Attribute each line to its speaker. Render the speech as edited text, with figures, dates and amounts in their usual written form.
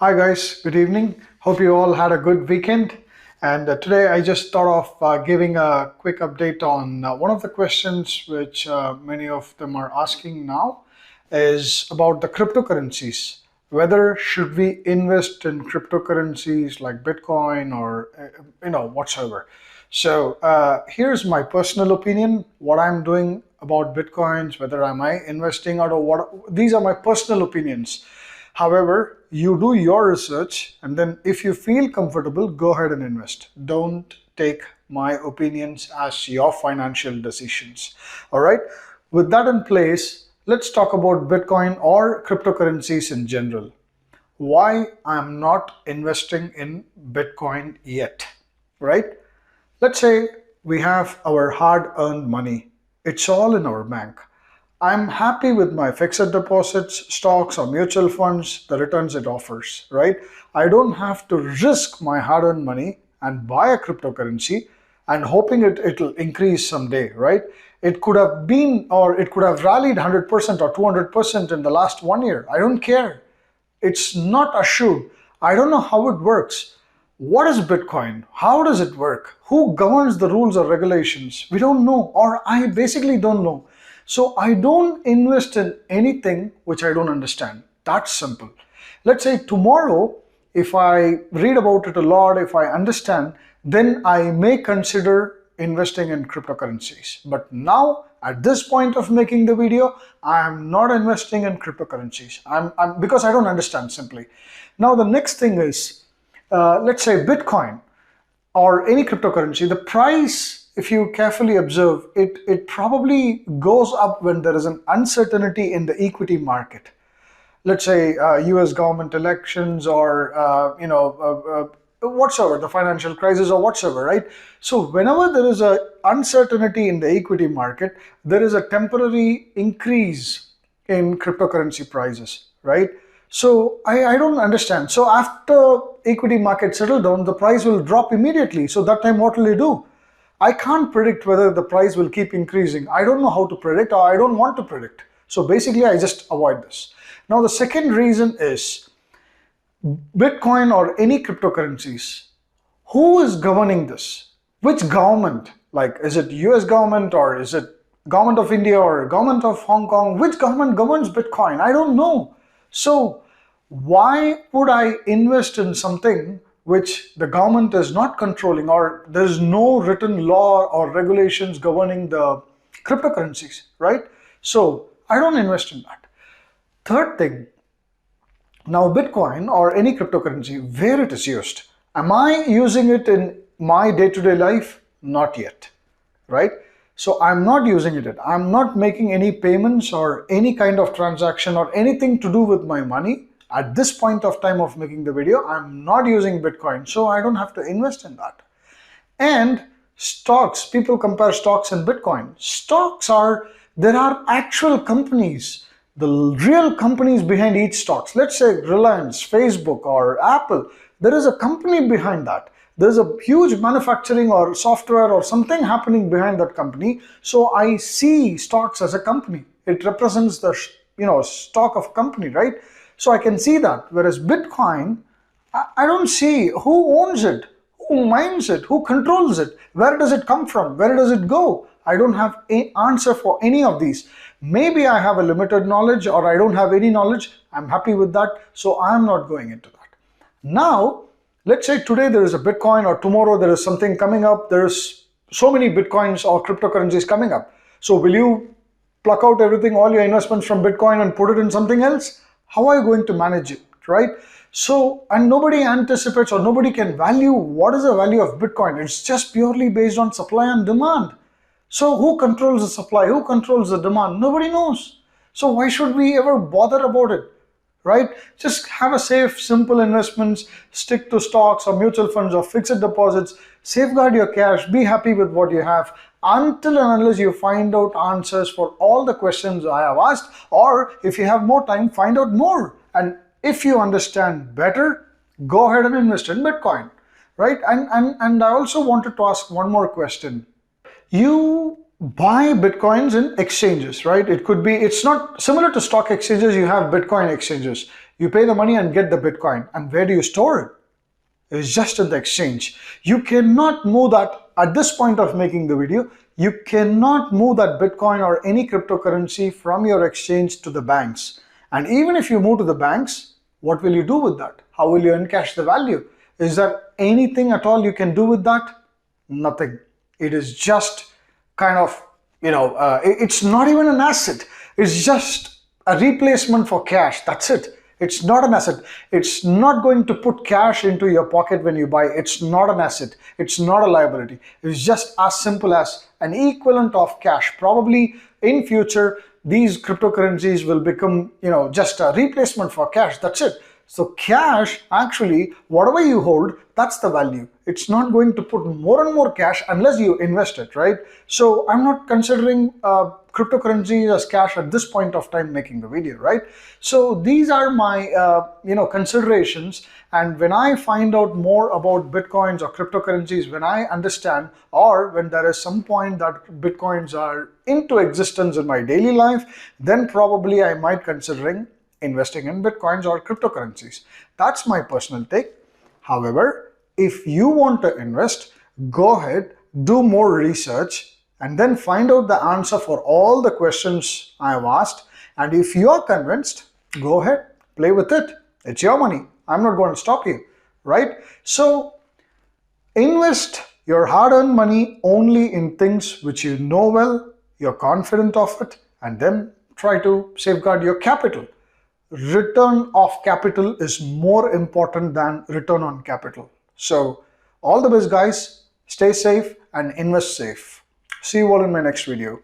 Speaker 1: Hi guys, good evening. Hope you all had a good weekend. And today I just thought of giving a quick update on one of the questions which many of them are asking now is about the cryptocurrencies. Whether should we invest in cryptocurrencies like Bitcoin or whatsoever. So here's my personal opinion, what I'm doing about Bitcoins, whether am I investing or what. These are my personal opinions. However, you do your research and then if you feel comfortable, go ahead and invest. Don't take my opinions as your financial decisions. All right. With that in place, let's talk about Bitcoin or cryptocurrencies in general. Why I'm not investing in Bitcoin yet, right? Let's say we have our hard earned money. It's all in our bank. I'm happy with my fixed deposits, stocks, or mutual funds, the returns it offers, right? I don't have to risk my hard earned money and buy a cryptocurrency and hoping it'll increase someday, right? It could have been, or it could have rallied 100% or 200% in the last 1 year. I don't care. It's not assured. I don't know how it works. What is Bitcoin? How does it work? Who governs the rules or regulations? We don't know, or I basically don't know. So I don't invest in anything which I don't understand. That's simple. Let's say tomorrow, if I read about it a lot, if I understand, then I may consider investing in cryptocurrencies. But now, at this point of making the video, I am not investing in cryptocurrencies. Because I don't understand simply. Now the next thing is, let's say Bitcoin or any cryptocurrency, the price, if you carefully observe, it probably goes up when there is an uncertainty in the equity market. Let's say US government elections or whatsoever, the financial crisis or whatsoever, right? So whenever there is a uncertainty in the equity market, there is a temporary increase in cryptocurrency prices, right? So I don't understand. So after equity market settle down, the price will drop immediately. So that time, what will you do? I can't predict whether the price will keep increasing. I don't know how to predict, or I don't want to predict. So basically, I just avoid this. Now, the second reason is Bitcoin or any cryptocurrencies. Who is governing this? Which government? Like, is it US government or is it government of India or government of Hong Kong? Which government governs Bitcoin? I don't know. So why would I invest in something which the government is not controlling, or there's no written law or regulations governing the cryptocurrencies, right? So I don't invest in that. Third thing, now Bitcoin or any cryptocurrency, where it is used. Am I using it in my day-to-day life? Not yet, right? So I'm not using it yet. I'm not making any payments or any kind of transaction or anything to do with my money. At this point of time of making the video, I'm not using Bitcoin, so I don't have to invest in that. And stocks, people compare stocks and Bitcoin. There are actual companies, the real companies behind each stocks. Let's say Reliance, Facebook, or Apple. There is a company behind that. There's a huge manufacturing or software or something happening behind that company. So I see stocks as a company. It represents the stock of company, right? So I can see that. Whereas Bitcoin, I don't see who owns it, who mines it, who controls it, where does it come from, where does it go? I don't have an answer for any of these. Maybe I have a limited knowledge or I don't have any knowledge. I'm happy with that. So I'm not going into that. Now, let's say today there is a Bitcoin or tomorrow there is something coming up. There's so many Bitcoins or cryptocurrencies coming up. So will you pluck out everything, all your investments from Bitcoin and put it in something else? How are you going to manage it, right? So, and nobody anticipates or nobody can value what is the value of Bitcoin. It's just purely based on supply and demand. So who controls the supply? Who controls the demand? Nobody knows. So why should we ever bother about it, right? Just have a safe, simple investments, stick to stocks or mutual funds or fixed deposits, safeguard your cash, be happy with what you have until and unless you find out answers for all the questions I have asked, or if you have more time, find out more. And if you understand better, go ahead and invest in Bitcoin, right? And I also wanted to ask one more question. You buy Bitcoins in exchanges, right? It's not similar to stock exchanges, you have Bitcoin exchanges. You pay the money and get the Bitcoin. And where do you store it? It's just in the exchange. You cannot move that at this point of making the video. You cannot move that Bitcoin or any cryptocurrency from your exchange to the banks. And even if you move to the banks, what will you do with that? How will you encash the value? Is there anything at all you can do with that? Nothing. It is just kind of, it's not even an asset. It's just a replacement for cash. That's it. It's not an asset. It's not going to put cash into your pocket when you buy. It's not an asset. It's not a liability. It's just as simple as an equivalent of cash. Probably in future, these cryptocurrencies will become, just a replacement for cash. That's it. So cash, actually, whatever you hold, that's the value. It's not going to put more and more cash unless you invest it, right? So I'm not considering cryptocurrencies as cash at this point of time making the video, right? So these are my, considerations. And when I find out more about Bitcoins or cryptocurrencies, when I understand, or when there is some point that Bitcoins are into existence in my daily life, then probably I might considering investing in Bitcoins or cryptocurrencies. That's my personal take. However, if you want to invest, go ahead, do more research, and then find out the answer for all the questions I have asked. And if you are convinced, go ahead, play with it. It's your money. I'm not going to stop you, right? So invest your hard-earned money only in things which you know well, you're confident of it, and then try to safeguard your capital. Return of capital is more important than return on capital. So all the best, guys. Stay safe and invest safe. See you all in my next video.